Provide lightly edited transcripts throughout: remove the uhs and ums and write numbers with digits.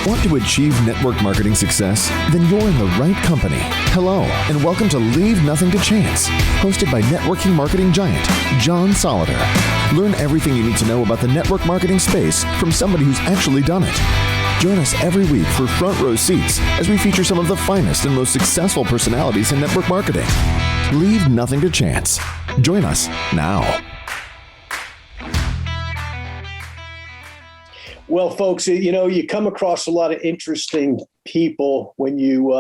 Want to achieve network marketing success? Then you're in the right company. Hello, and welcome to Leave Nothing to Chance, hosted by networking marketing giant, John Solider. Learn everything you need to know about the network marketing space from somebody who's actually done it. Join us every week for front row seats as we feature some of the finest and most successful personalities in network marketing. Leave nothing to chance. Join us now. Well, folks, you come across a lot of interesting people when you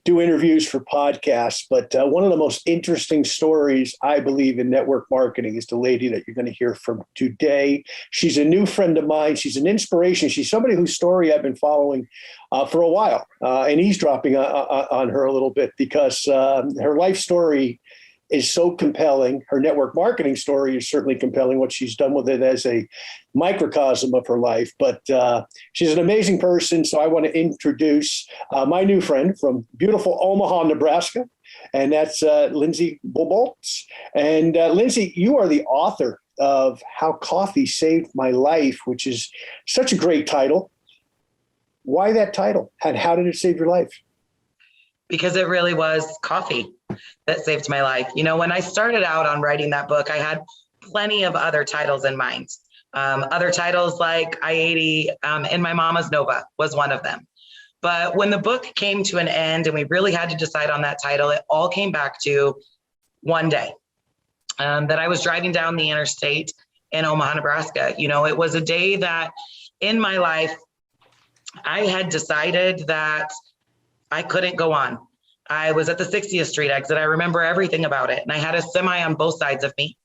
do interviews for podcasts. But one of the most interesting stories, I believe, in network marketing is the lady that you're going to hear from today. She's a new friend of mine. She's an inspiration. She's somebody whose story I've been following for a while and eavesdropping on her a little bit because her life story is so compelling. Her network marketing story is certainly compelling, what she's done with it as a microcosm of her life. But she's an amazing person. So I want to introduce my new friend from beautiful Omaha, Nebraska, and that's Lindsey Buboltz. And Lindsey, you are the author of How Coffee Saved My Life, which is such a great title. Why that title? And how did it save your life? Because it really was coffee that saved my life. When I started out on writing that book, I had plenty of other titles in mind. Other titles like I-80 and My Mama's Nova was one of them. But when the book came to an end and we really had to decide on that title, it all came back to one day that I was driving down the interstate in Omaha, Nebraska. It was a day that in my life, I had decided that I couldn't go on. I was at the 60th Street exit. I remember everything about it. And I had a semi on both sides of me.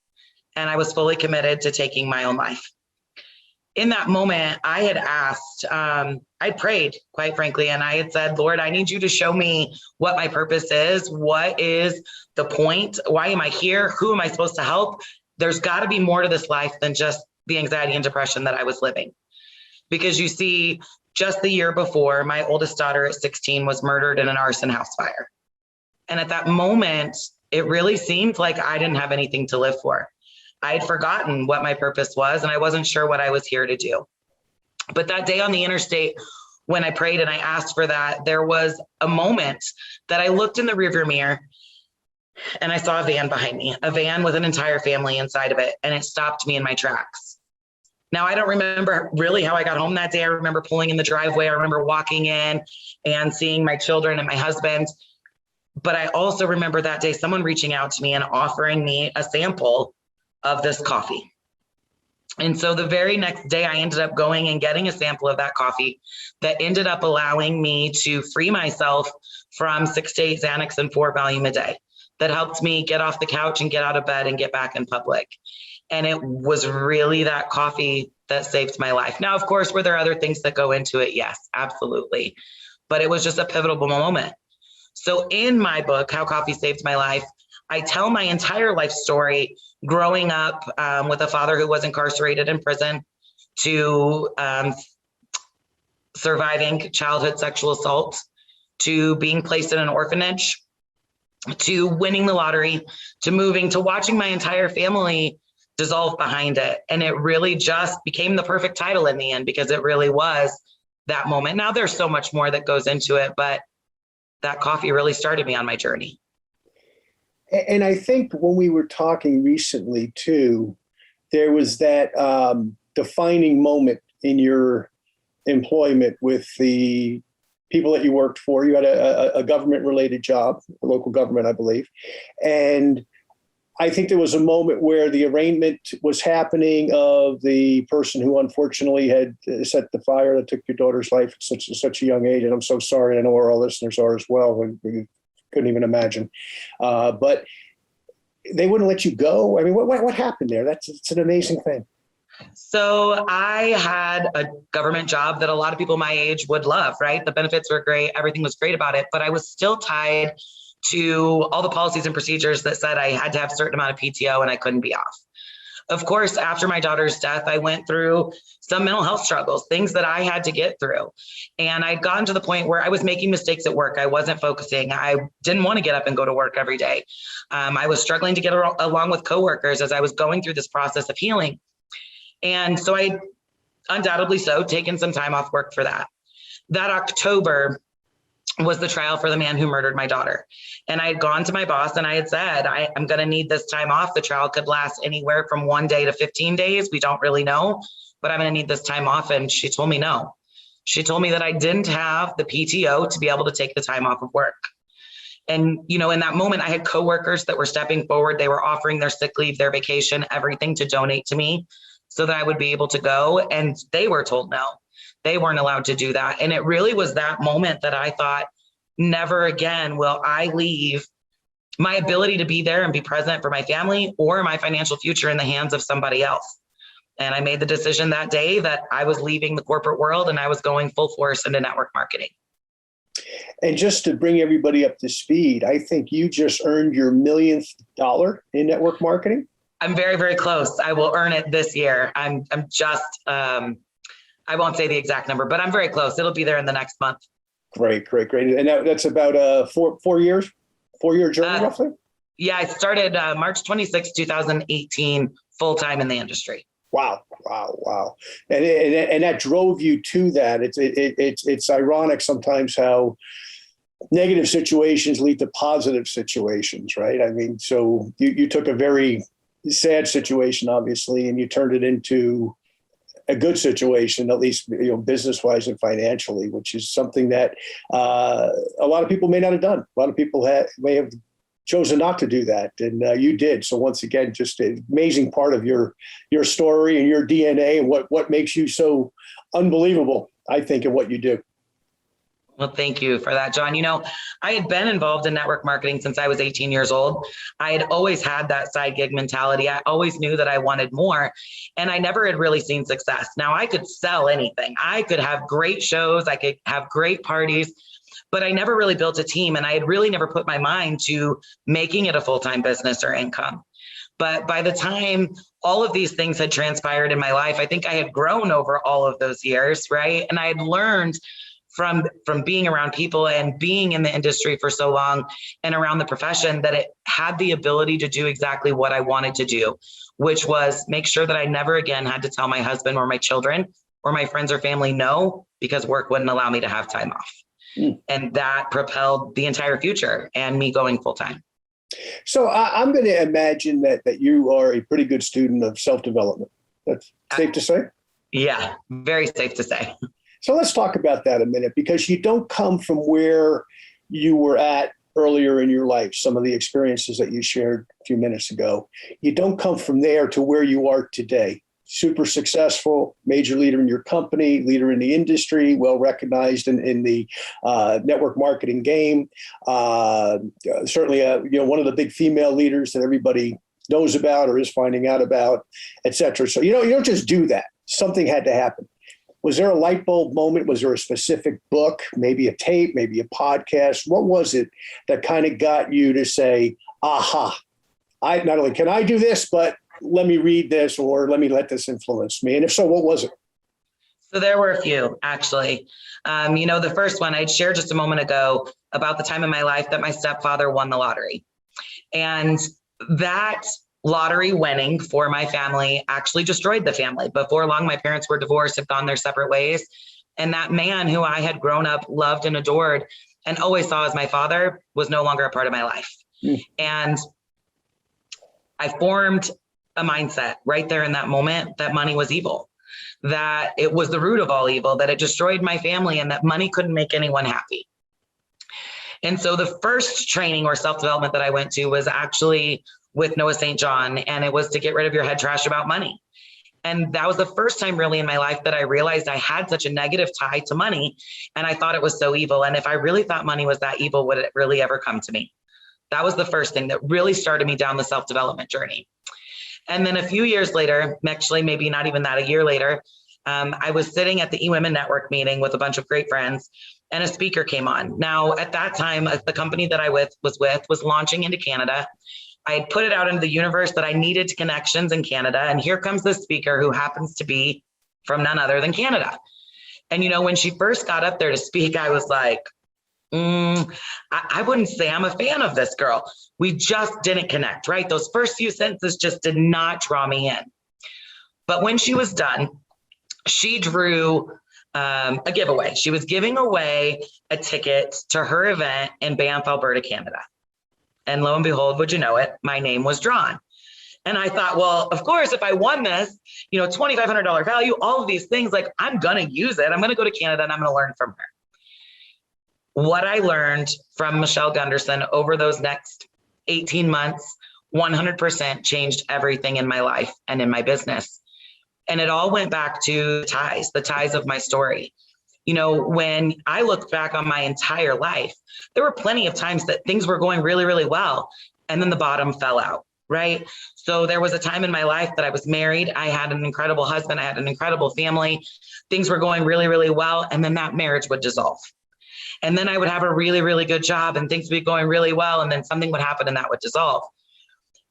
And I was fully committed to taking my own life. In that moment, I had asked, I prayed, quite frankly, and I had said, Lord, I need you to show me what my purpose is. What is the point? Why am I here? Who am I supposed to help? There's got to be more to this life than just the anxiety and depression that I was living. Because you see, just the year before, my oldest daughter at 16 was murdered in an arson house fire. And at that moment, it really seemed like I didn't have anything to live for. I had forgotten what my purpose was, and I wasn't sure what I was here to do. But that day on the interstate, when I prayed and I asked for that, there was a moment that I looked in the rearview mirror and I saw a van behind me, a van with an entire family inside of it, and it stopped me in my tracks. Now, I don't remember really how I got home that day. I remember pulling in the driveway. I remember walking in and seeing my children and my husband. But I also remember that day someone reaching out to me and offering me a sample of this coffee. And so the very next day, I ended up going and getting a sample of that coffee that ended up allowing me to free myself from 6 to 8 Xanax and 4 Valium a day. That helped me get off the couch and get out of bed and get back in public. And it was really that coffee that saved my life. Now, of course, were there other things that go into it? Yes, absolutely. But it was just a pivotal moment. So in my book, How Coffee Saved My Life, I tell my entire life story growing up with a father who was incarcerated in prison, to surviving childhood sexual assault, to being placed in an orphanage, to winning the lottery, to moving, to watching my entire family dissolve behind it. And it really just became the perfect title in the end, because it really was that moment. Now there's so much more that goes into it, but that coffee really started me on my journey. And I think when we were talking recently too, there was that defining moment in your employment with the people that you worked for. You had a government-related job, a local government, I believe. And I think there was a moment where the arraignment was happening of the person who unfortunately had set the fire that took your daughter's life at such a young age. And I'm so sorry. I know our listeners are as well. We couldn't even imagine. But they wouldn't let you go. I mean, what happened there? It's an amazing thing. So I had a government job that a lot of people my age would love, right? The benefits were great. Everything was great about it, but I was still tied to all the policies and procedures that said I had to have a certain amount of PTO and I couldn't be off. Of course, after my daughter's death, I went through some mental health struggles, things that I had to get through. And I'd gotten to the point where I was making mistakes at work. I wasn't focusing. I didn't want to get up and go to work every day. I was struggling to get along with coworkers as I was going through this process of healing. And so I undoubtedly taken some time off work for that. that October was the trial for the man who murdered my daughter. And I had gone to my boss and I had said, I'm going to need this time off. The trial could last anywhere from 1 day to 15 days. We don't really know, but I'm going to need this time off. And she told me no. She told me that I didn't have the PTO to be able to take the time off of work. And, you know, in that moment, I had coworkers that were stepping forward. They were offering their sick leave, their vacation, everything to donate to me so that I would be able to go. And they were told no. They weren't allowed to do that. And it really was that moment that I thought, never again will I leave my ability to be there and be present for my family or my financial future in the hands of somebody else. And I made the decision that day that I was leaving the corporate world and I was going full force into network marketing. And just to bring everybody up to speed, I think you just earned your millionth dollar in network marketing. I'm very, very close. I will earn it this year. I'm just, I won't say the exact number, but I'm very close. It'll be there in the next month. Great. And that's about a 4-year journey, roughly? Yeah, I started March 26, 2018, full-time in the industry. Wow. And that drove you to that. It's ironic sometimes how negative situations lead to positive situations, right? I mean, so you took a very sad situation, obviously, and you turned it into a good situation, at least, you know, business-wise and financially, which is something that a lot of people may not have done. A lot of people may have chosen not to do that, and you did. So once again, just an amazing part of your story and your DNA, and what makes you so unbelievable, I think, in what you do. Well, thank you for that, John. You know, I had been involved in network marketing since I was 18 years old. I had always had that side gig mentality. I always knew that I wanted more, and I never had really seen success. Now, I could sell anything. I could have great shows. I could have great parties, but I never really built a team, and I had really never put my mind to making it a full-time business or income. But by the time all of these things had transpired in my life, I think I had grown over all of those years, right? And I had learned from being around people and being in the industry for so long and around the profession that it had the ability to do exactly what I wanted to do, which was make sure that I never again had to tell my husband or my children or my friends or family no, because work wouldn't allow me to have time off. And that propelled the entire future and me going full time. So I'm going to imagine that you are a pretty good student of self-development. That's safe to say? Yeah, very safe to say. So let's talk about that a minute, because you don't come from where you were at earlier in your life, some of the experiences that you shared a few minutes ago. You don't come from there to where you are today. Super successful, major leader in your company, leader in the industry, well recognized in the network marketing game. Certainly, one of the big female leaders that everybody knows about or is finding out about, et cetera. So, you don't just do that. Something had to happen. Was there a light bulb moment? Was there a specific book, maybe a tape, maybe a podcast? What was it that kind of got you to say, aha, I not only can I do this, but let me read this, or let me let this influence me? And if so, what was it? So there were a few, actually. The first one I'd shared just a moment ago about the time in my life that my stepfather won the lottery. And that lottery winning for my family actually destroyed the family. Before long, my parents were divorced, have gone their separate ways. And that man who I had grown up, loved and adored and always saw as my father was no longer a part of my life. And I formed a mindset right there in that moment that money was evil, that it was the root of all evil, that it destroyed my family, and that money couldn't make anyone happy. And so the first training or self-development that I went to was actually with Noah St. John, and it was to get rid of your head trash about money. And that was the first time really in my life that I realized I had such a negative tie to money, and I thought it was so evil. And if I really thought money was that evil, would it really ever come to me? That was the first thing that really started me down the self-development journey. And then a few years later, actually maybe not even that, a year later, I was sitting at the eWomen Network meeting with a bunch of great friends, and a speaker came on. Now, at that time, the company that I was launching into Canada. I had put it out into the universe that I needed connections in Canada. And here comes this speaker who happens to be from none other than Canada. And, when she first got up there to speak, I was like, I wouldn't say I'm a fan of this girl. We just didn't connect, right? Those first few sentences just did not draw me in. But when she was done, she drew a giveaway. She was giving away a ticket to her event in Banff, Alberta, Canada. And lo and behold, would you know it, my name was drawn. And I thought, well, of course, if I won this, $2,500 value, all of these things, like I'm going to use it. I'm going to go to Canada and I'm going to learn from her. What I learned from Michelle Gunderson over those next 18 months, 100% changed everything in my life and in my business. And it all went back to the ties of my story. When I look back on my entire life, there were plenty of times that things were going really, really well. And then the bottom fell out, right? So there was a time in my life that I was married. I had an incredible husband. I had an incredible family. Things were going really, really well. And then that marriage would dissolve. And then I would have a really, really good job and things would be going really well. And then something would happen and that would dissolve.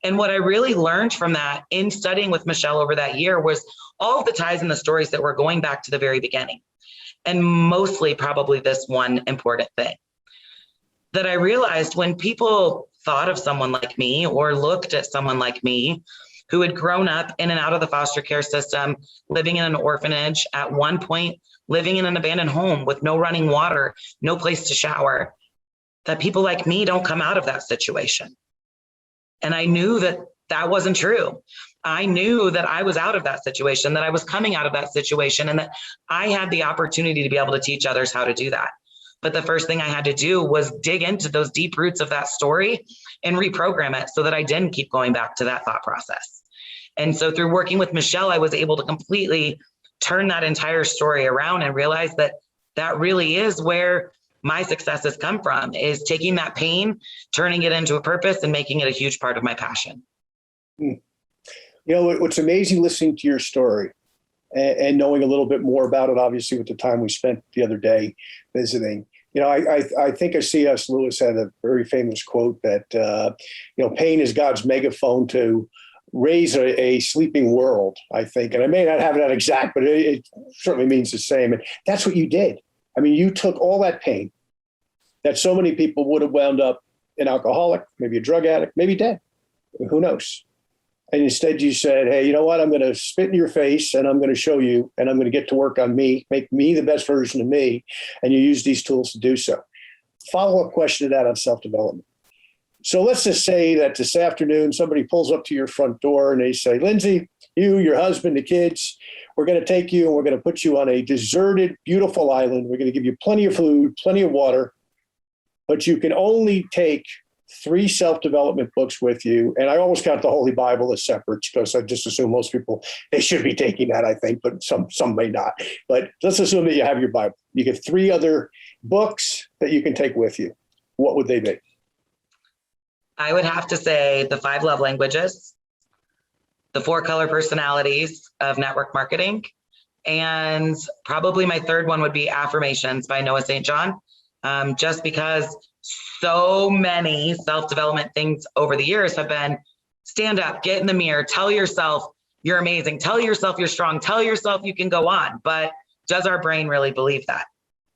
And what I really learned from that in studying with Michelle over that year was all of the ties and the stories that were going back to the very beginning. And mostly probably this one important thing that I realized when people thought of someone like me or looked at someone like me who had grown up in and out of the foster care system, living in an orphanage, at one point living in an abandoned home with no running water, no place to shower, that people like me don't come out of that situation. And I knew that that wasn't true. I knew that I was out of that situation, that I was coming out of that situation, and that I had the opportunity to be able to teach others how to do that. But the first thing I had to do was dig into those deep roots of that story and reprogram it so that I didn't keep going back to that thought process. And so through working with Michelle, I was able to completely turn that entire story around and realize that that really is where my success has come from, is taking that pain, turning it into a purpose and making it a huge part of my passion. What's amazing listening to your story and knowing a little bit more about it, obviously with the time we spent the other day visiting, I think C.S. Lewis had a very famous quote that, pain is God's megaphone to raise a sleeping world, I think. And I may not have that exact, but it certainly means the same. And that's what you did. I mean, you took all that pain that so many people would have wound up an alcoholic, maybe a drug addict, maybe dead. Who knows? And instead you said, hey, you know what? I'm going to spit in your face and I'm going to show you and I'm going to get to work on me, make me the best version of me. And you use these tools to do so. Follow-up question to that on self-development. So let's just say that this afternoon, somebody pulls up to your front door and they say, Lindsey, you, your husband, the kids, we're going to take you and we're going to put you on a deserted, beautiful island. We're going to give you plenty of food, plenty of water, but you can only take 3 self-development books with you. And I always count the Holy Bible as separate because I just assume most people, they should be taking that, I think, but some may not. But let's assume that you have your Bible. You get 3 other books that you can take with you. What would they be? I would have to say the 5 Love Languages, the 4 Color Personalities of Network Marketing, and probably my third one would be Affirmations by Noah St. John, just because so many self-development things over the years have been stand up, get in the mirror, tell yourself you're amazing, tell yourself you're strong, tell yourself you can go on. But does our brain really believe that?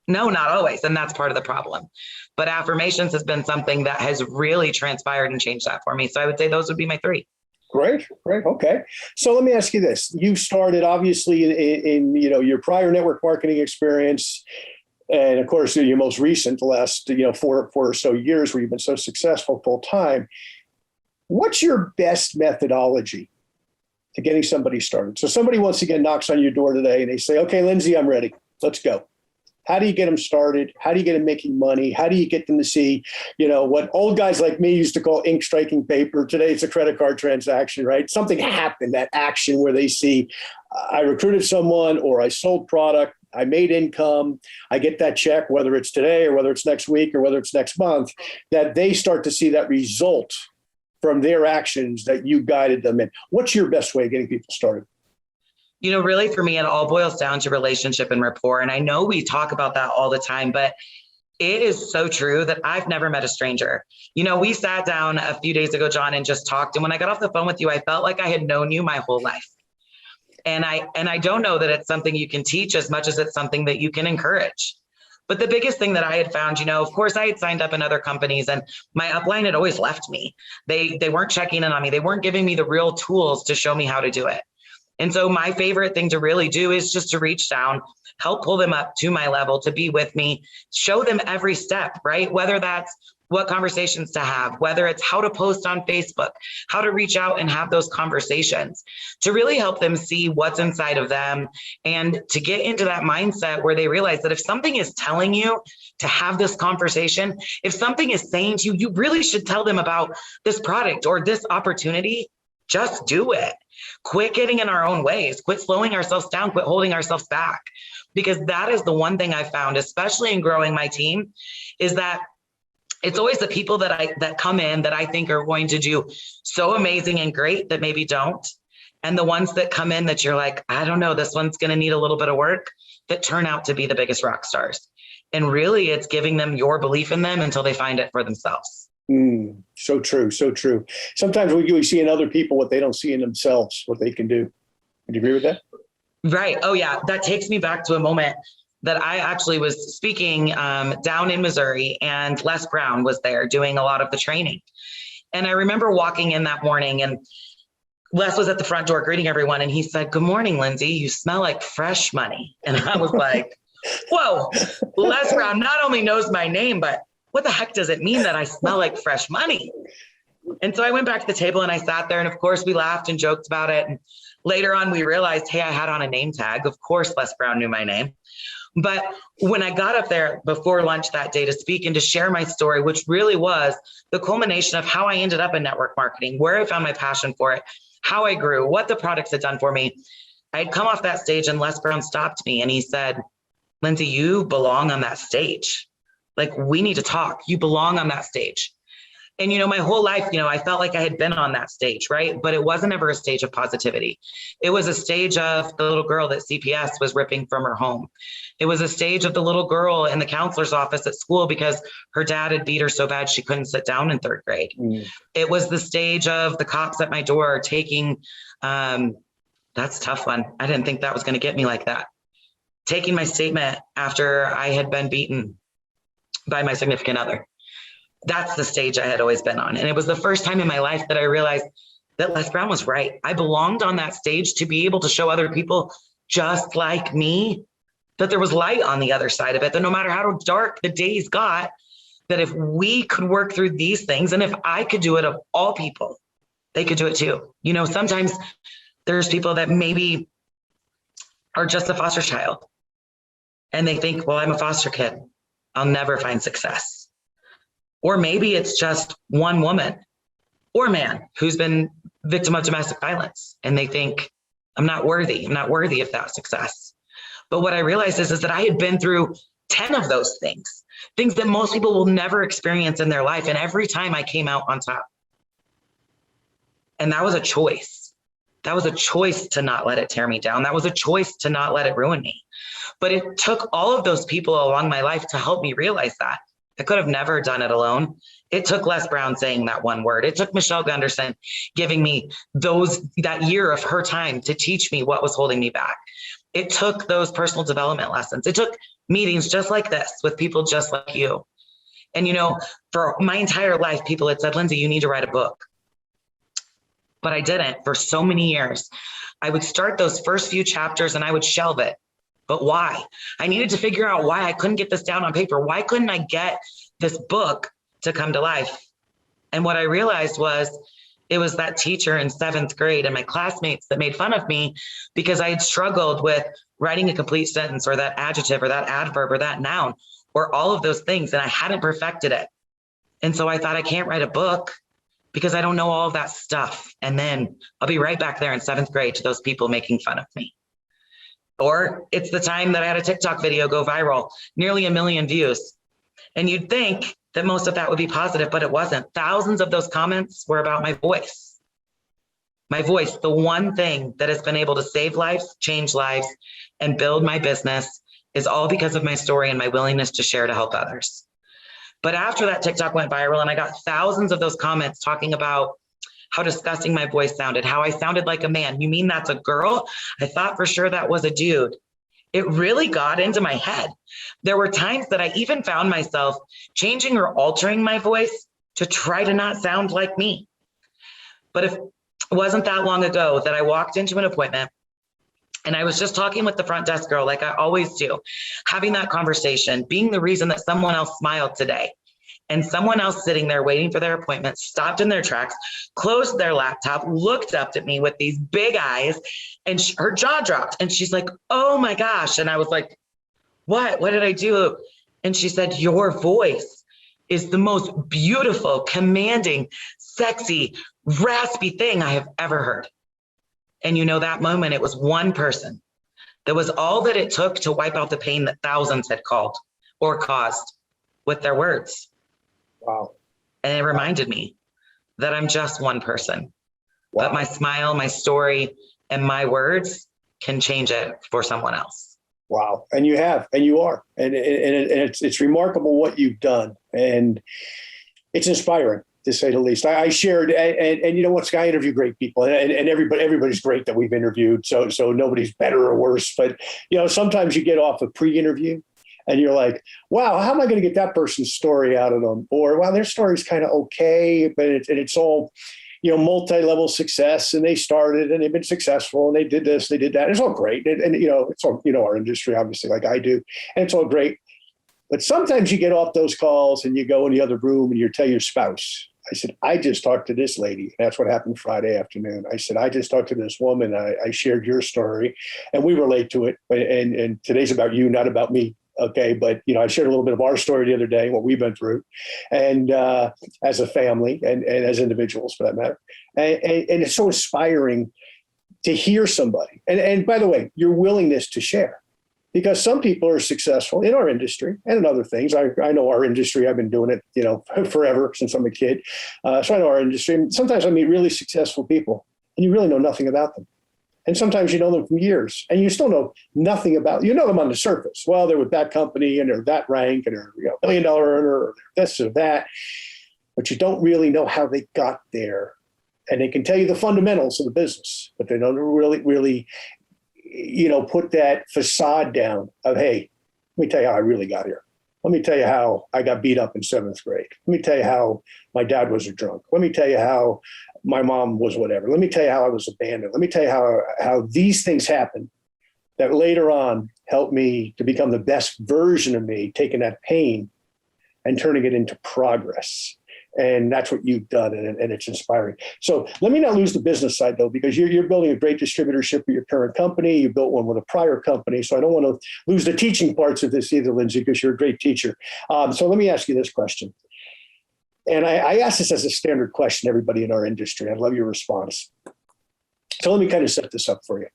No, not always. And that's part of the problem. But affirmations has been something that has really transpired and changed that for me. So I would say those would be my 3. Great. Okay. So let me ask you this. You started obviously in your prior network marketing experience. And of course, your most recent, the last, 4 or so years where you've been so successful full time. What's your best methodology to getting somebody started? So somebody once again knocks on your door today and they say, okay, Lindsey, I'm ready. Let's go. How do you get them started? How do you get them making money? How do you get them to see, what old guys like me used to call ink striking paper? Today, it's a credit card transaction, right? Something happened, that action where they see, I recruited someone or I sold product. I made income, I get that check, whether it's today or whether it's next week or whether it's next month, that they start to see that result from their actions that you guided them in. What's your best way of getting people started? Really for me, it all boils down to relationship and rapport. And I know we talk about that all the time, but it is so true that I've never met a stranger. We sat down a few days ago, John, and just talked. And when I got off the phone with you, I felt like I had known you my whole life. And I don't know that it's something you can teach as much as it's something that you can encourage. But the biggest thing that I had found, of course, I had signed up in other companies and my upline had always left me. They weren't checking in on me. They weren't giving me the real tools to show me how to do it. And so my favorite thing to really do is just to reach down, help pull them up to my level, to be with me, show them every step, right? Whether that's what conversations to have, whether it's how to post on Facebook, how to reach out and have those conversations, to really help them see what's inside of them and to get into that mindset where they realize that if something is telling you to have this conversation, if something is saying to you, you really should tell them about this product or this opportunity, just do it. Quit getting in our own ways, quit slowing ourselves down, quit holding ourselves back. Because that is the one thing I found, especially in growing my team, is that it's always the people that come in that I think are going to do so amazing and great that maybe don't. And the ones that come in that you're like, I don't know, this one's going to need a little bit of work, that turn out to be the biggest rock stars. And really, it's giving them your belief in them until they find it for themselves. So true. So true. Sometimes we see in other people what they don't see in themselves, what they can do. Would you agree with that? Right. Oh, yeah. That takes me back to a moment that I actually was speaking down in Missouri, and Les Brown was there doing a lot of the training. And I remember walking in that morning, and Les was at the front door greeting everyone. And he said, "Good morning, Lindsey. You smell like fresh money." And I was like, whoa, Les Brown not only knows my name, but what the heck does it mean that I smell like fresh money? And so I went back to the table and I sat there, and of course we laughed and joked about it. And later on we realized, hey, I had on a name tag. Of course, Les Brown knew my name. But when I got up there before lunch that day to speak and to share my story, which really was the culmination of how I ended up in network marketing, where I found my passion for it, how I grew, what the products had done for me, I had come off that stage and Les Brown stopped me and he said, "Lindsey, you belong on that stage. Like, we need to talk. You belong on that stage." And, my whole life, I felt like I had been on that stage, right? But it wasn't ever a stage of positivity. It was a stage of the little girl that CPS was ripping from her home. It was a stage of the little girl in the counselor's office at school because her dad had beat her so bad she couldn't sit down in third grade. It was the stage of the cops at my door taking, that's a tough one. I didn't think that was going to get me like that. Taking my statement after I had been beaten by my significant other. That's the stage I had always been on. And it was the first time in my life that I realized that Les Brown was right. I belonged on that stage to be able to show other people just like me that there was light on the other side of it, that no matter how dark the days got, that if we could work through these things, and if I could do it of all people, they could do it too. Sometimes there's people that maybe are just a foster child and they think, well, I'm a foster kid, I'll never find success. Or maybe it's just one woman or man who's been victim of domestic violence and they think, I'm not worthy of that success. But what I realized is that I had been through 10 of those things that most people will never experience in their life. And every time I came out on top. And that was a choice. That was a choice to not let it tear me down. That was a choice to not let it ruin me. But it took all of those people along my life to help me realize that. I could have never done it alone. It took Les Brown saying that one word. It took Michelle Gunderson giving me that year of her time to teach me what was holding me back. It took those personal development lessons. It took meetings just like this with people just like you. And, for my entire life, people had said, Lindsey, you need to write a book. But I didn't for so many years. I would start those first few chapters and I would shelve it. But why? I needed to figure out why I couldn't get this down on paper. Why couldn't I get this book to come to life? And what I realized was it was that teacher in 7th grade and my classmates that made fun of me because I had struggled with writing a complete sentence or that adjective or that adverb or that noun or all of those things. And I hadn't perfected it. And so I thought, I can't write a book because I don't know all of that stuff. And then I'll be right back there in 7th grade to those people making fun of me. Or it's the time that I had a TikTok video go viral, nearly 1 million views. And you'd think that most of that would be positive, but it wasn't. Thousands of those comments were about my voice. My voice, the one thing that has been able to save lives, change lives, and build my business is all because of my story and my willingness to share to help others. But after that TikTok went viral and I got thousands of those comments talking about how disgusting my voice sounded, how I sounded like a man. You mean that's a girl? I thought for sure that was a dude. It really got into my head. There were times that I even found myself changing or altering my voice to try to not sound like me. But it wasn't that long ago that I walked into an appointment And I was just talking with the front desk girl, like I always do, having that conversation, being the reason that someone else smiled today. And someone else sitting there waiting for their appointment stopped in their tracks, closed their laptop, looked up at me with these big eyes, and her jaw dropped. And she's like, oh my gosh. And I was like, what? What did I do? And she said, your voice is the most beautiful, commanding, sexy, raspy thing I have ever heard. And that moment, it was one person. That was all that it took to wipe out the pain that thousands had called or caused with their words. Wow. And it reminded me that I'm just one person. Wow. But my smile, my story, and my words can change it for someone else. Wow. And you have, and you are. And it's remarkable what you've done. And it's inspiring, to say the least. I shared, and you know what, I interview great people, and everybody's great that we've interviewed. So nobody's better or worse. But, sometimes you get off a pre-interview and you're like, wow, how am I going to get that person's story out of them? Or, wow, their story's kind of okay, but it's all, multi-level success, and they started and they've been successful and they did this, they did that. It's all great. And it's all, our industry, obviously, like I do, and it's all great. But sometimes you get off those calls and you go in the other room and you tell your spouse, I said, I just talked to this lady. That's what happened Friday afternoon. I said, I just talked to this woman. I shared your story and we relate to it. And today's about you, not about me. Okay. But, I shared a little bit of our story the other day, what we've been through, and as a family and as individuals, for that matter. And it's so inspiring to hear somebody. And by the way, your willingness to share. Because some people are successful in our industry and in other things. I know our industry. I've been doing it, forever, since I'm a kid. So I know our industry. And sometimes I meet really successful people and you really know nothing about them. And sometimes you know them from years and you still know nothing about, them on the surface. Well, they're with that company and they're that rank and they're $1 million earner or they're this or that. But you don't really know how they got there. And they can tell you the fundamentals of the business, but they don't really put that facade down of, hey, let me tell you how I really got here. Let me tell you how I got beat up in 7th grade. Let me tell you how my dad was a drunk. Let me tell you how my mom was whatever. Let me tell you how I was abandoned. Let me tell you how these things happened that later on helped me to become the best version of me, taking that pain and turning it into progress. And that's what you've done, and it's inspiring. So let me not lose the business side, though, because you're building a great distributorship with your current company. You built one with a prior company. So I don't want to lose the teaching parts of this either, Lindsey, because you're a great teacher. So let me ask you this question. And I ask this as a standard question to everybody in our industry. I'd love your response. So let me kind of set this up for you.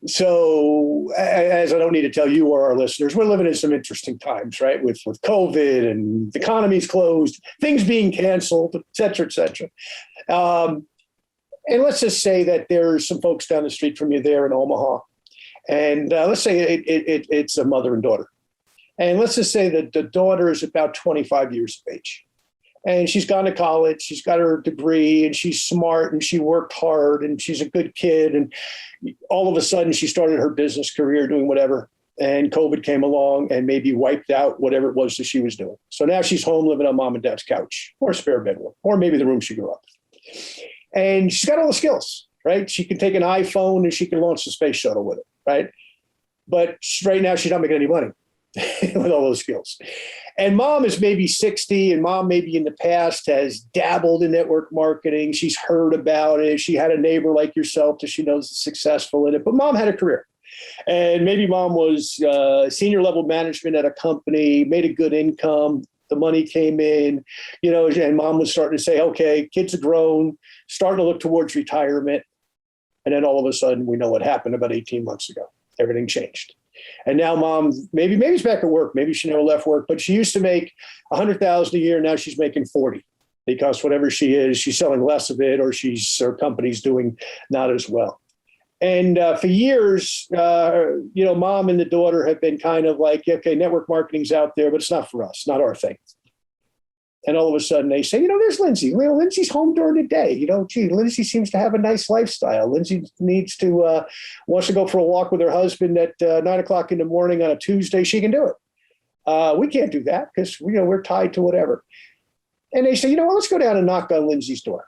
So as I don't need to tell you or our listeners, we're living in some interesting times, right? With COVID and the economy's closed, things being canceled, et cetera, et cetera. And let's just say that there's some folks down the street from you there in Omaha. And let's say it's a mother and daughter. And let's just say that the daughter is about 25 years of age. And she's gone to college, she's got her degree, and she's smart, and she worked hard, and she's a good kid. And all of a sudden, she started her business career doing whatever. And COVID came along and maybe wiped out whatever it was that she was doing. So now she's home living on mom and dad's couch, or a spare bedroom, or maybe the room she grew up in. And she's got all the skills, right? She can take an iPhone and she can launch the space shuttle with it, right? But right now, she's not making any money with all those skills. And mom is maybe 60, and mom maybe in the past has dabbled in network marketing. She's heard about it. She had a neighbor like yourself that she knows is successful in it, but mom had a career. And maybe mom was senior level management at a company, made a good income. The money came in, and mom was starting to say, okay, kids are grown, starting to look towards retirement. And then all of a sudden, we know what happened about 18 months ago. Everything changed. And now mom, maybe she's back at work. Maybe she never left work, but she used to make $100,000 a year. Now she's making 40 because whatever she is, she's selling less of it, or her company's doing not as well. And for years, mom and the daughter have been kind of like, okay, network marketing's out there, but it's not for us, not our thing. And all of a sudden they say, there's Lindsey. Lindsey's home during the day. Lindsey seems to have a nice lifestyle. Lindsey wants to go for a walk with her husband at 9:00 in the morning on a Tuesday. She can do it. We can't do that because, we're tied to whatever. And they say, let's go down and knock on Lindsey's door.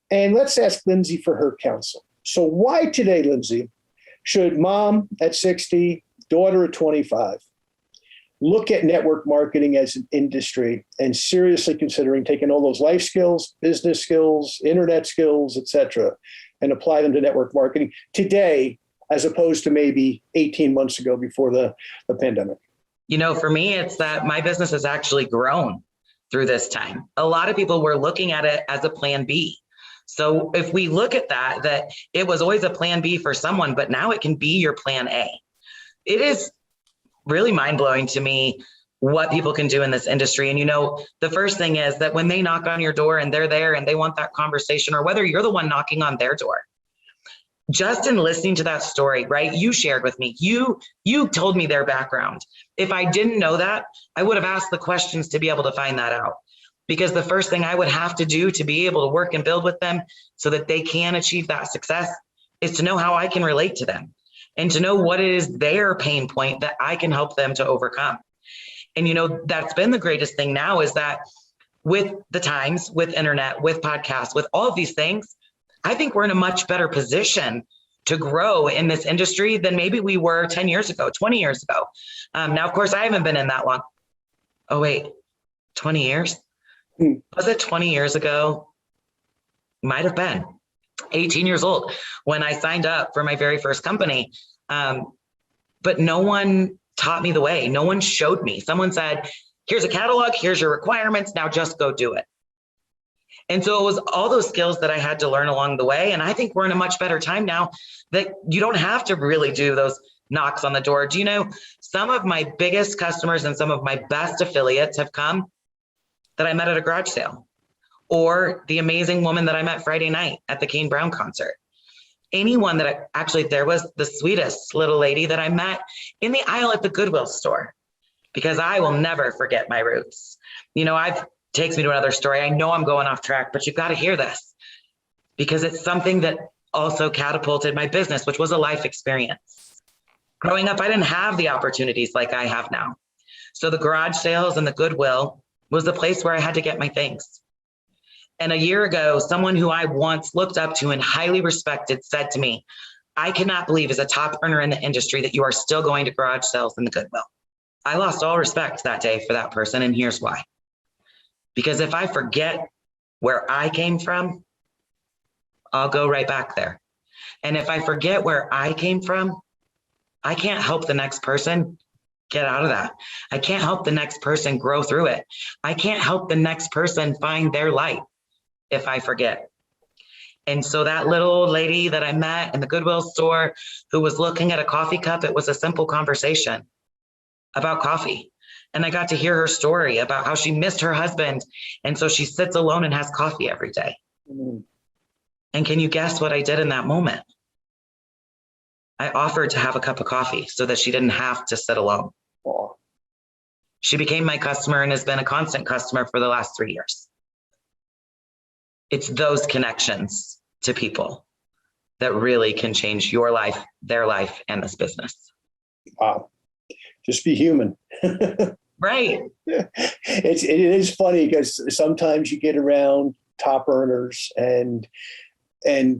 And let's ask Lindsey for her counsel. So why today, Lindsey, should mom at 60, daughter at 25, look at network marketing as an industry and seriously considering taking all those life skills, business skills, internet skills, et cetera, and apply them to network marketing today, as opposed to maybe 18 months ago before the pandemic? For me, it's that my business has actually grown through this time. A lot of people were looking at it as a plan B. So if we look at that it was always a plan B for someone, but now it can be your plan A. It is really mind-blowing to me what people can do in this industry. And the first thing is that when they knock on your door and they're there and they want that conversation, or whether you're the one knocking on their door, just in listening to that story, right? You shared with me, you told me their background. If I didn't know that, I would have asked the questions to be able to find that out. Because the first thing I would have to do to be able to work and build with them so that they can achieve that success is to know how I can relate to them and to know what is their pain point that I can help them to overcome. And, that's been the greatest thing now, is that with the times, with internet, with podcasts, with all of these things, I think we're in a much better position to grow in this industry than maybe we were 10 years ago, 20 years ago. Now, of course, I haven't been in that long. Oh, wait, 20 years? Was it 20 years ago? Might have been 18 years old when I signed up for my very first company. But no one taught me the way. No one showed me. Someone said, here's a catalog, here's your requirements, now just go do it. And so it was all those skills that I had to learn along the way. And I think we're in a much better time now that you don't have to really do those knocks on the door. Do you know, some of my biggest customers and some of my best affiliates have come that I met at a garage sale, or the amazing woman that I met Friday night at the Kane Brown concert. Anyone there was the sweetest little lady that I met in the aisle at the Goodwill store, because I will never forget my roots. Takes me to another story. I know I'm going off track, but you've got to hear this, because it's something that also catapulted my business, which was a life experience. Growing up, I didn't have the opportunities like I have now. So the garage sales and the Goodwill was the place where I had to get my things. And a year ago, someone who I once looked up to and highly respected said to me, I cannot believe, as a top earner in the industry, that you are still going to garage sales in the Goodwill. I lost all respect that day for that person, and here's why. Because if I forget where I came from, I'll go right back there. And if I forget where I came from, I can't help the next person get out of that. I can't help the next person grow through it. I can't help the next person find their light if I forget. And so that little old lady that I met in the Goodwill store who was looking at a coffee cup, it was a simple conversation about coffee. And I got to hear her story about how she missed her husband. And so she sits alone and has coffee every day. Mm-hmm. And can you guess what I did in that moment? I offered to have a cup of coffee so that she didn't have to sit alone. Oh. She became my customer and has been a constant customer for the last 3 years. It's those connections to people that really can change your life, their life, and this business. Wow. Just be human. Right. It is funny because sometimes you get around top earners and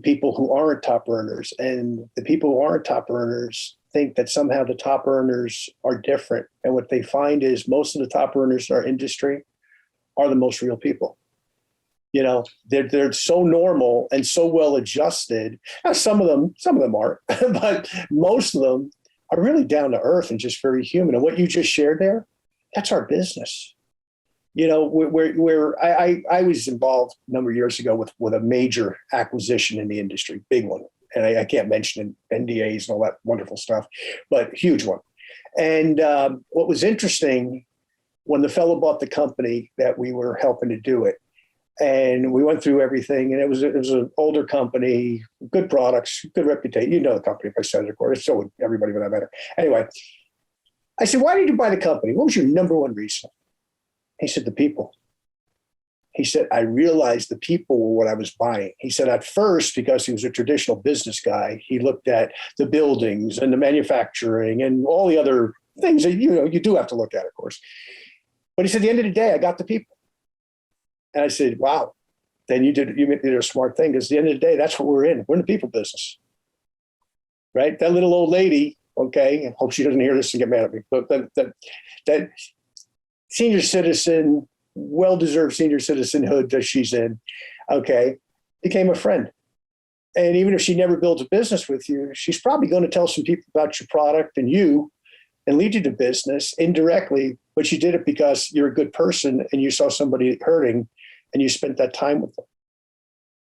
people who aren't top earners, and the people who aren't top earners think that somehow the top earners are different. And what they find is most of the top earners in our industry are the most real people. They're so normal and so well adjusted. Now, some of them are, but most of them are really down to earth and just very human. And what you just shared there, that's our business. Where I was involved a number of years ago with a major acquisition in the industry, big one. And I can't mention NDAs and all that wonderful stuff, but huge one. And what was interesting, when the fellow bought the company that we were helping to do it, and we went through everything, and it was an older company, good products, good reputation. The company, if I said it, of course. So would everybody for that matter. Anyway, I said, why did you buy the company? What was your number one reason? He said, the people. He said, I realized the people were what I was buying. He said, at first, because he was a traditional business guy, he looked at the buildings and the manufacturing and all the other things that, you do have to look at, of course. But he said, at the end of the day, I got the people. And I said, wow, then you did a smart thing, because at the end of the day, that's what we're in. We're in the people business. right? That little old lady, okay, I hope she doesn't hear this and get mad at me, but that senior citizen, well-deserved senior citizenhood that she's in, okay, became a friend. And even if she never builds a business with you, she's probably going to tell some people about your product and you and lead you to business indirectly, but you did it because you're a good person and you saw somebody hurting and you spent that time with them.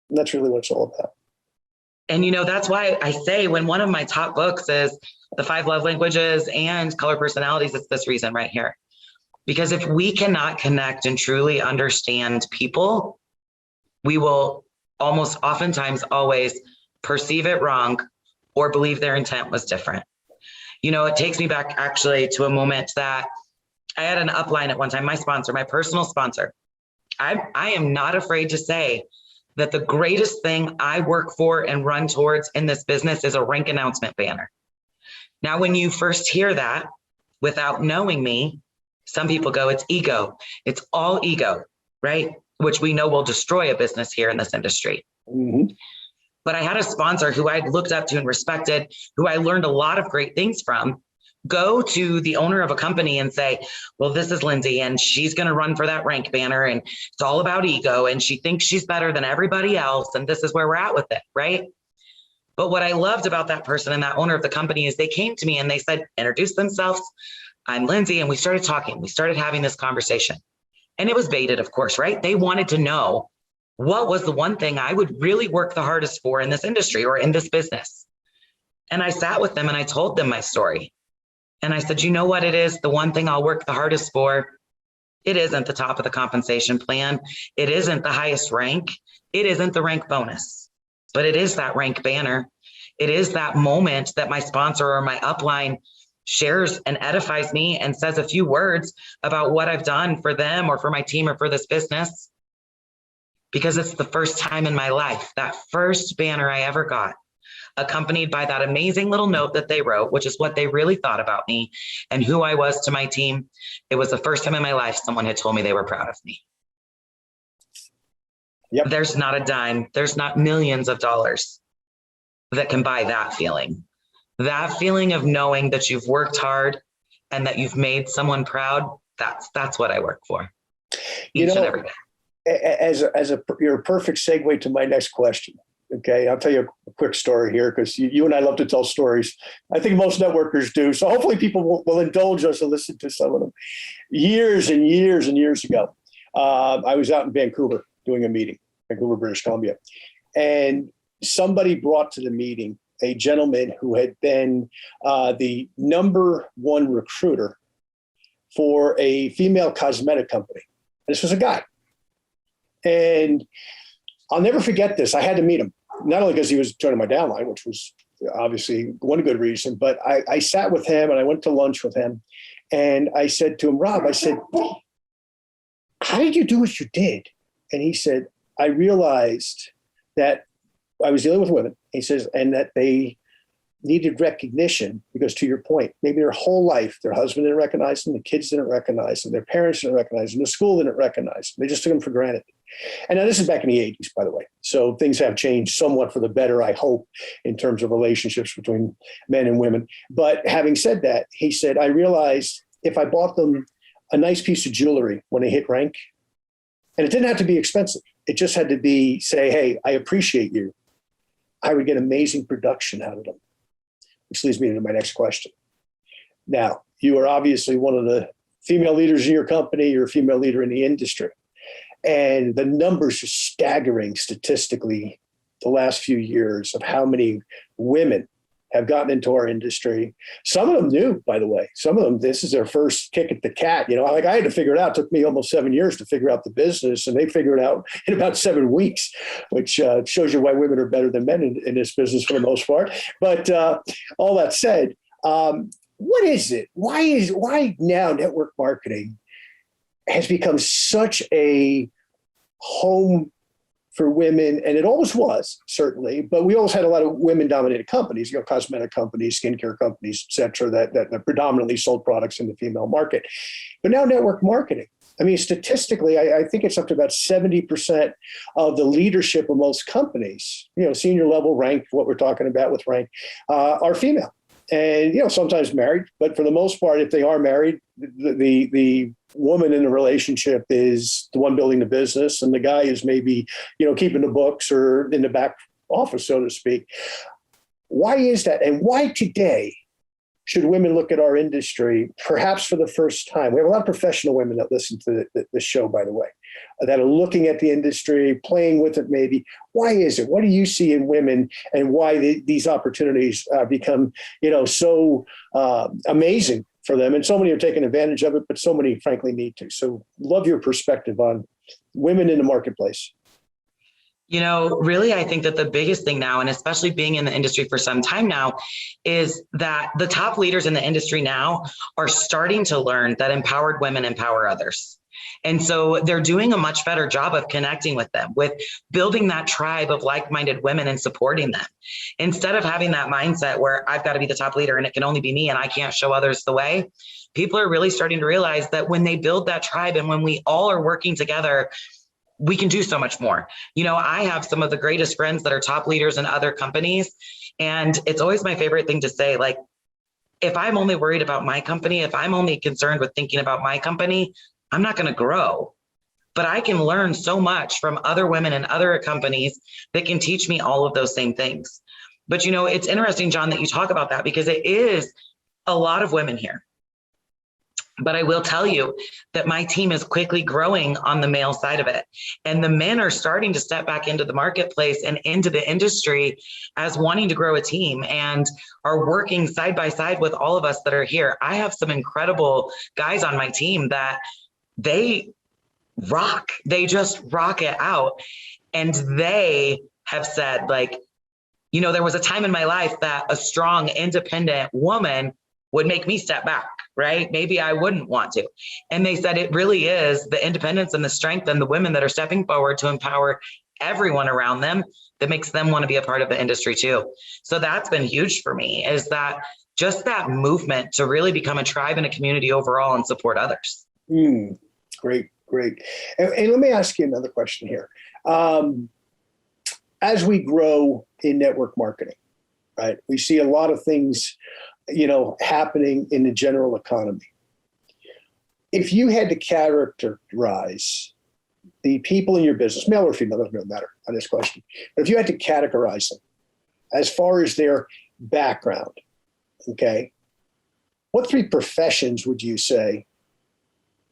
And that's really what it's all about. And, that's why I say when one of my top books is The 5 Love Languages and Color Personalities, it's this reason right here. Because if we cannot connect and truly understand people, we will almost oftentimes always perceive it wrong or believe their intent was different. It takes me back actually to a moment that I had an upline at one time, my sponsor, my personal sponsor. I am not afraid to say that the greatest thing I work for and run towards in this business is a rank announcement banner. Now, when you first hear that without knowing me, some people go, it's ego. It's all ego, right? Which we know will destroy a business here in this industry. Mm-hmm. But I had a sponsor who I looked up to and respected, who I learned a lot of great things from, go to the owner of a company and say, well, this is Lindsey and she's going to run for that rank banner and it's all about ego and she thinks she's better than everybody else. And this is where we're at with it, right? But what I loved about that person and that owner of the company is they came to me and they said, introduce themselves. I'm Lindsey. And we started talking. We started having this conversation. And it was baited, of course, right? They wanted to know what was the one thing I would really work the hardest for in this industry or in this business. And I sat with them and I told them my story. And I said, you know what it is? The one thing I'll work the hardest for, it isn't the top of the compensation plan. It isn't the highest rank. It isn't the rank bonus, but it is that rank banner. It is that moment that my sponsor or my upline shares and edifies me and says a few words about what I've done for them or for my team or for this business. Because it's the first time in my life, that first banner I ever got, accompanied by that amazing little note that they wrote, which is what they really thought about me and who I was to my team. It was the first time in my life someone had told me they were proud of me. Yep. There's not a dime, there's not millions of dollars that can buy that feeling. That feeling of knowing that you've worked hard and that you've made someone proud, that's what I work for each and every day. You're a perfect segue to my next question. Okay, I'll tell you a quick story here because you and I love to tell stories. I think most networkers do. So hopefully people will indulge us and listen to some of them. Years and years and years ago, I was out in Vancouver doing a meeting, Vancouver, British Columbia. And somebody brought to the meeting a gentleman who had been the number one recruiter for a female cosmetic company. This was a guy. And I'll never forget this. I had to meet him, not only because he was joining my downline, which was obviously one good reason, but I sat with him and I went to lunch with him. And I said to him, Rob, I said, how did you do what you did? And he said, I realized that I was dealing with women. He says, and that they needed recognition because, to your point, maybe their whole life, their husband didn't recognize them, the kids didn't recognize them, their parents didn't recognize them, the school didn't recognize them. They just took them for granted. And now this is back in the 80s, by the way. So things have changed somewhat for the better, I hope, in terms of relationships between men and women. But having said that, he said, I realized if I bought them a nice piece of jewelry when they hit rank, and it didn't have to be expensive. It just had to be, say, hey, I appreciate you. I would get amazing production out of them, which leads me into my next question. Now, you are obviously one of the female leaders in your company. You're a female leader in the industry. And the numbers are staggering statistically the last few years of how many women have gotten into our industry. Some of them new, by the way. Some of them, this is their first kick at the cat. Like I had to figure it out. It took me almost 7 years to figure out the business, and they figured it out in about 7 weeks, which shows you why women are better than men in this business for the most part. But all that said, what is it? Why now network marketing has become such a home for women, and it always was, certainly, but we always had a lot of women-dominated companies, cosmetic companies, skincare companies, et cetera, that predominantly sold products in the female market. But now network marketing, I mean, statistically, I think it's up to about 70% of the leadership of most companies, senior level rank, what we're talking about with rank, are female. And, sometimes married, but for the most part, if they are married, the woman in the relationship is the one building the business, and the guy is maybe, keeping the books or in the back office, so to speak. Why is that? And why today should women look at our industry, perhaps for the first time? We have a lot of professional women that listen to the show, by the way, that are looking at the industry, playing with it maybe. Why is it? What do you see in women, and why these opportunities become, so amazing for them? And so many are taking advantage of it, but so many, frankly, need to. So love your perspective on women in the marketplace. Really, I think that the biggest thing now, and especially being in the industry for some time now, is that the top leaders in the industry now are starting to learn that empowered women empower others. And so they're doing a much better job of connecting with them, with building that tribe of like-minded women and supporting them. Instead of having that mindset where I've got to be the top leader and it can only be me and I can't show others the way, people are really starting to realize that when they build that tribe and when we all are working together, we can do so much more. I have some of the greatest friends that are top leaders in other companies. And it's always my favorite thing to say, like, if I'm only worried about my company, if I'm only concerned with thinking about my company, I'm not going to grow. But I can learn so much from other women and other companies that can teach me all of those same things. But, it's interesting, John, that you talk about that, because it is a lot of women here. But I will tell you that my team is quickly growing on the male side of it. And the men are starting to step back into the marketplace and into the industry as wanting to grow a team and are working side by side with all of us that are here. I have some incredible guys on my team that they rock. They just rock it out. And they have said, like, there was a time in my life that a strong, independent woman would make me step back, right? Maybe I wouldn't want to. And they said it really is the independence and the strength and the women that are stepping forward to empower everyone around them that makes them want to be a part of the industry too. So that's been huge for me, is that just that movement to really become a tribe and a community overall and support others. Great. And let me ask you another question here. As we grow in network marketing, right, we see a lot of things happening in the general economy. If you had to characterize the people in your business, male or female, doesn't really matter on this question, but if you had to categorize them as far as their background, okay, what three professions would you say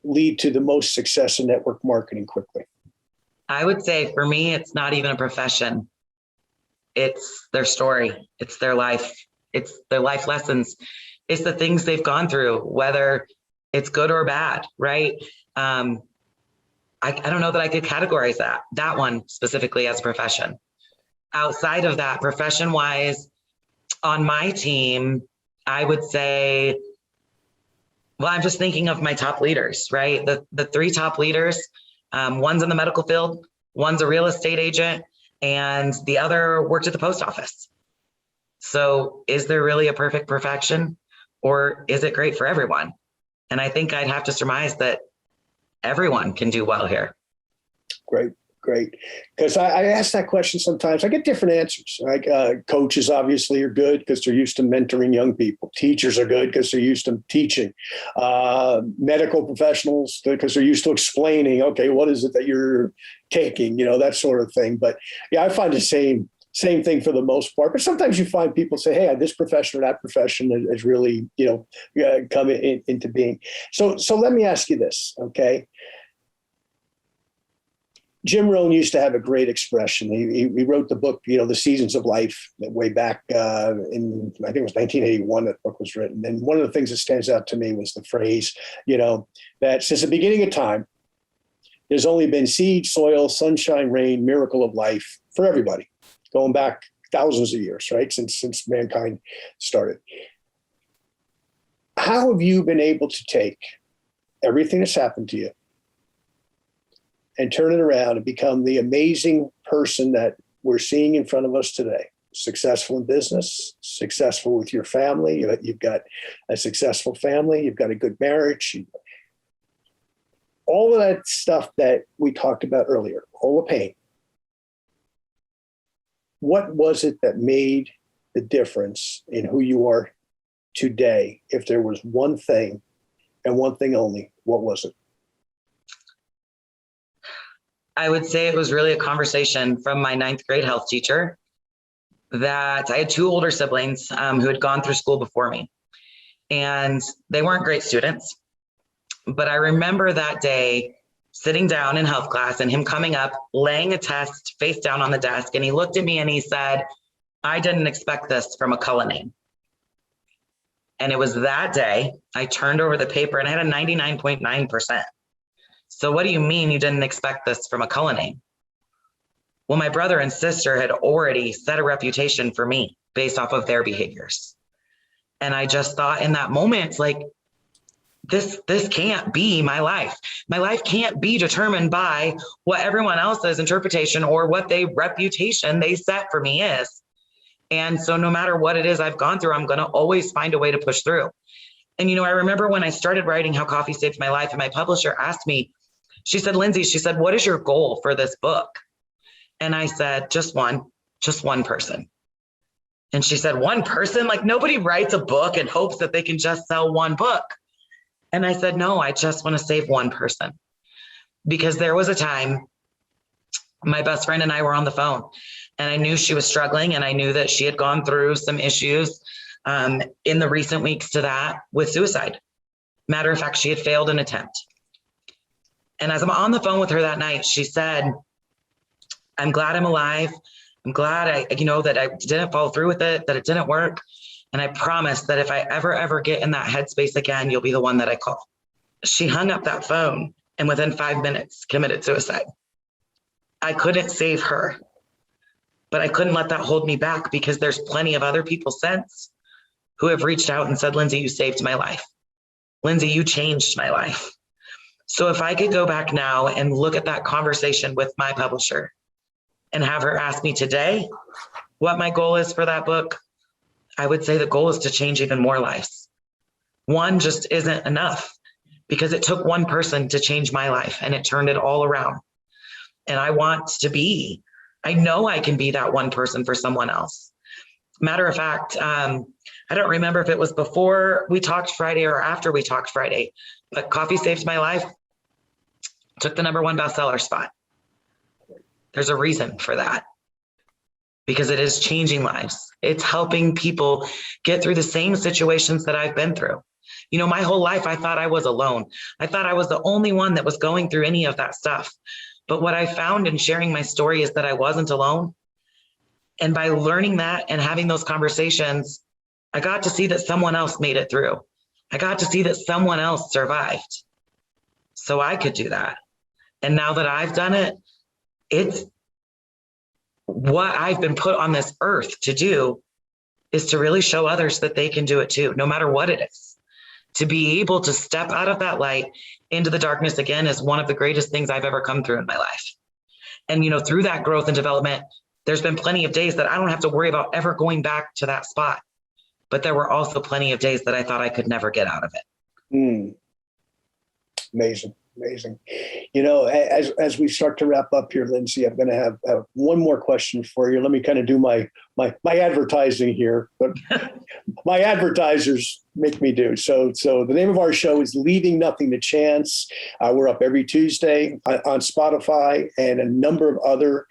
lead to the most success in network marketing quickly? I would say for me, it's not even a profession. It's their story. It's their life. It's their life lessons. It's the things they've gone through, whether it's good or bad, right? I don't know that I could categorize that one specifically as a profession. Outside of that, profession-wise, on my team, I would say, well, I'm just thinking of my top leaders, right? The three top leaders, one's in the medical field, one's a real estate agent, and the other worked at the post office. So is there really a perfect perfection, or is it great for everyone? And I think I'd have to surmise that everyone can do well here. Great. Because I ask that question sometimes. I get different answers. Like coaches obviously are good because they're used to mentoring young people. Teachers are good because they're used to teaching. Medical professionals because they're used to explaining, okay, what is it that you're taking, that sort of thing. But yeah, I find the same thing for the most part. But sometimes you find people say, hey, this profession or that profession has really, come into being. So let me ask you this, okay? Jim Rohn used to have a great expression. He wrote the book, The Seasons of Life, way back in, I think it was 1981 that book was written. And one of the things that stands out to me was the phrase, that since the beginning of time, there's only been seed, soil, sunshine, rain, miracle of life for everybody, going back thousands of years, right? Since mankind started. How have you been able to take everything that's happened to you and turn it around and become the amazing person that we're seeing in front of us today? Successful in business, successful with your family. You've got a successful family. You've got a good marriage. all of that stuff that we talked about earlier, all the pain, what was it that made the difference in who you are today? If there was one thing and one thing only, what was it? I would say it was really a conversation from my 9th grade health teacher that I had 2 older siblings who had gone through school before me, and they weren't great students. But I remember that day sitting down in health class and him coming up, laying a test face down on the desk. And he looked at me and he said, "I didn't expect this from a cullinane." And it was that day I turned over the paper and I had a 99.9%. So what do you mean you didn't expect this from a cullinane? Well, my brother and sister had already set a reputation for me based off of their behaviors. And I just thought in that moment, like, this can't be my life. My life can't be determined by what everyone else's interpretation or what reputation they set for me is. And so no matter what it is I've gone through, I'm going to always find a way to push through. And, I remember when I started writing How Coffee Saved My Life, and my publisher asked me, she said, "Lindsey," she said, "what is your goal for this book?" And I said, just one person. And she said, "One person? Like, nobody writes a book and hopes that they can just sell one book." And I said, "No, I just want to save one person." Because there was a time my best friend and I were on the phone, and I knew she was struggling, and I knew that she had gone through some issues in the recent weeks to that with suicide. Matter of fact, she had failed an attempt. And as I'm on the phone with her that night, she said, "I'm glad I'm alive. I'm glad that I didn't follow through with it, that it didn't work. And I promise that if I ever get in that headspace again, you'll be the one that I call." She hung up that phone and within 5 minutes committed suicide. I couldn't save her, but I couldn't let that hold me back, because there's plenty of other people since who have reached out and said, "Lindsey, you saved my life. Lindsey, you changed my life." So if I could go back now and look at that conversation with my publisher and have her ask me today what my goal is for that book, I would say the goal is to change even more lives. One just isn't enough, because it took one person to change my life and it turned it all around. And I know I can be that one person for someone else. Matter of fact, I don't remember if it was before we talked Friday or after we talked Friday, but Coffee Saved My Life took the #1 bestseller spot. There's a reason for that, because it is changing lives. It's helping people get through the same situations that I've been through. My whole life, I thought I was alone. I thought I was the only one that was going through any of that stuff. But what I found in sharing my story is that I wasn't alone. And by learning that and having those conversations, I got to see that someone else made it through. I got to see that someone else survived. So I could do that. And now that I've done it, it's what I've been put on this earth to do, is to really show others that they can do it too, no matter what it is. To be able to step out of that light into the darkness again is one of the greatest things I've ever come through in my life. And, through that growth and development, there's been plenty of days that I don't have to worry about ever going back to that spot. But there were also plenty of days that I thought I could never get out of it. Amazing. As we start to wrap up here, Lindsey, I'm going to have one more question for you. Let me kind of do my advertising here, but my advertisers make me do. So the name of our show is Leaving Nothing to Chance. We're up every Tuesday on Spotify and a number of other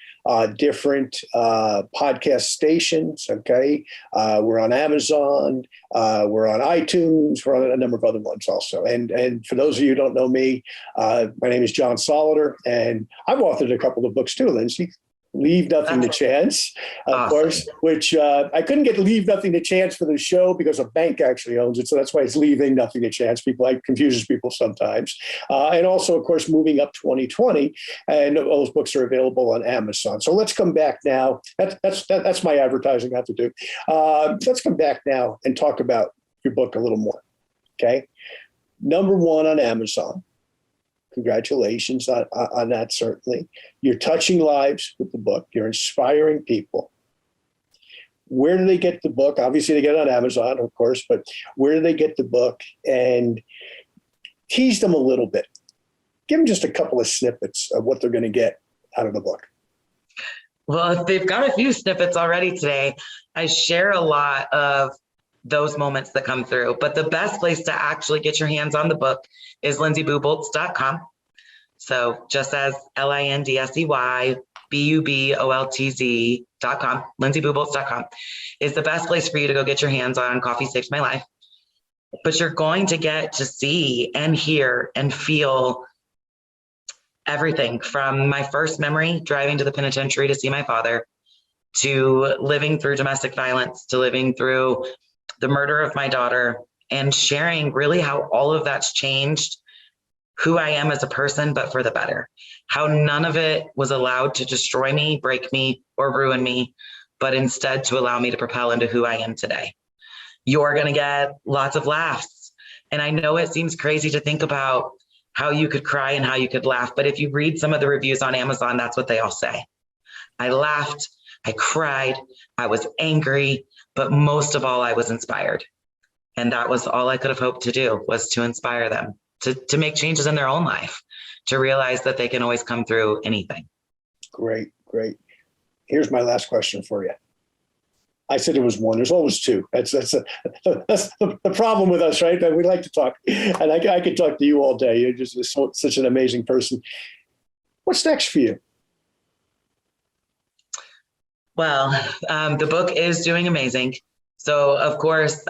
different podcast stations. Okay. We're on Amazon. We're on iTunes. We're on a number of other ones also. And for those of you who don't know me, my name is John Soliter, and I've authored a couple of books too, Lindsey. Leave Nothing to Chance, of course, which I couldn't get Leave Nothing to Chance for the show because a bank actually owns it. So that's why it's Leaving Nothing to Chance. Confuses people sometimes. And also, of course, Moving Up 2020. And those books are available on Amazon. So let's come back now. That's my advertising I have to do. Let's come back now and talk about your book a little more. Okay. #1 on Amazon. Congratulations on that, certainly. You're touching lives with the book. You're inspiring people. Where do they get the book? Obviously, they get it on Amazon, of course, but where do they get the book? And tease them a little bit Give them just a couple of snippets of what they're going to get out of the book. Well, they've got a few snippets already today. I share a lot of those moments that come through, but the best place to actually get your hands on the book is lindseybuboltz.com. So just as LindseyBuboltz.com, lindseybuboltz.com is the best place for you to go get your hands on Coffee Saved My Life. But you're going to get to see and hear and feel everything from my first memory driving to the penitentiary to see my father, to living through domestic violence, to living through the murder of my daughter, and sharing really how all of that's changed who I am as a person, but for the better. How none of it was allowed to destroy me, break me, or ruin me, but instead to allow me to propel into who I am today. You're going to get lots of laughs. And I know it seems crazy to think about how you could cry and how you could laugh, but if you read some of the reviews on Amazon, that's what they all say. I laughed, I cried, I was angry, but most of all, I was inspired. And that was all I could have hoped to do, was to inspire them to make changes in their own life, to realize that they can always come through anything. Great. Here's my last question for you. I said there was one. There's always two. That's the problem with us, right? We like to talk, and I could talk to you all day. You're just such an amazing person. What's next for you? Well, the book is doing amazing. So, of course,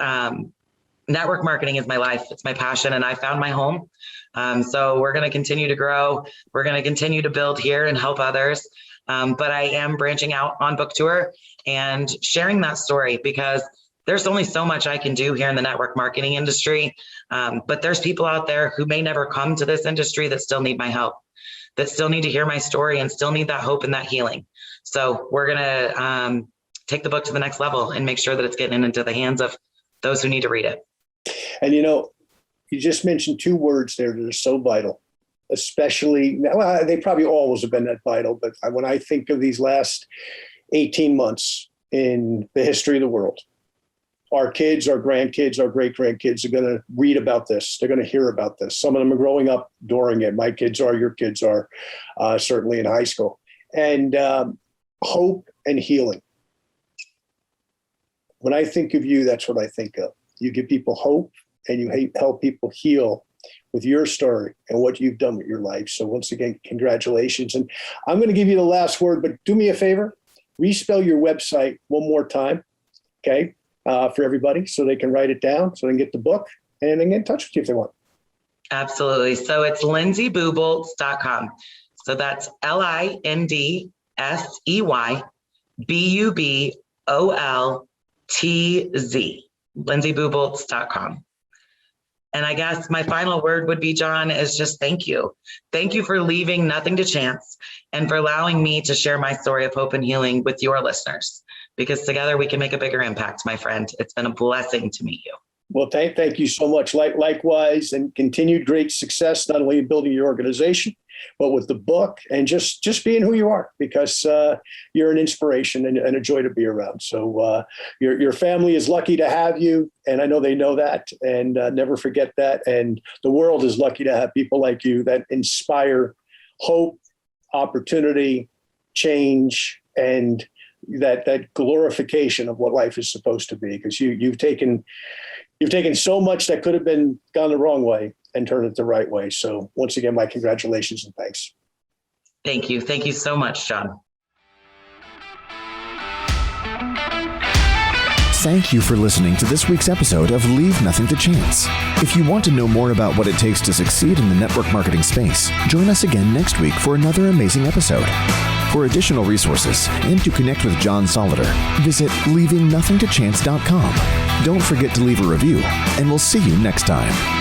network marketing is my life. It's my passion, and I found my home. So we're going to continue to grow. We're going to continue to build here and help others. But I am branching out on book tour and sharing that story, because there's only so much I can do here in the network marketing industry. But there's people out there who may never come to this industry that still need my help, that still need to hear my story and still need that hope and that healing. So we're going to take the book to the next level and make sure that it's getting into the hands of those who need to read it. And, you just mentioned two words there that are so vital, especially, well, they probably always have been that vital, but when I think of these last 18 months in the history of the world, our kids, our grandkids, our great-grandkids are going to read about this. They're going to hear about this. Some of them are growing up during it. My kids are, your kids are, certainly in high school. And hope and healing. When I think of you, that's what I think of. You give people hope, and you help people heal with your story and what you've done with your life. So once again, congratulations. And I'm going to give you the last word, but do me a favor, respell your website one more time, okay, for everybody, so they can write it down, so they can get the book, and then get in touch with you if they want. Absolutely. So it's lindseybuboltz.com. So that's LindseyBuboltz, lindseybuboltz.com. And I guess my final word would be, John, is just thank you. Thank you for leaving nothing to chance and for allowing me to share my story of hope and healing with your listeners, because together we can make a bigger impact, my friend. It's been a blessing to meet you. Well, thank you so much. Likewise, and continued great success, not only in building your organization, but with the book and just being who you are, because you're an inspiration and a joy to be around. So your family is lucky to have you, and I know they know that, and never forget that. And the world is lucky to have people like you that inspire hope, opportunity, change, and that glorification of what life is supposed to be. Because you've taken so much that could have been gone the wrong way and turned it the right way. So once again, my congratulations and thanks. Thank you. Thank you so much, John. Thank you for listening to this week's episode of Leave Nothing to Chance. If you want to know more about what it takes to succeed in the network marketing space, join us again next week for another amazing episode. For additional resources and to connect with John Soloder, visit leavingnothingtochance.com. Don't forget to leave a review, and we'll see you next time.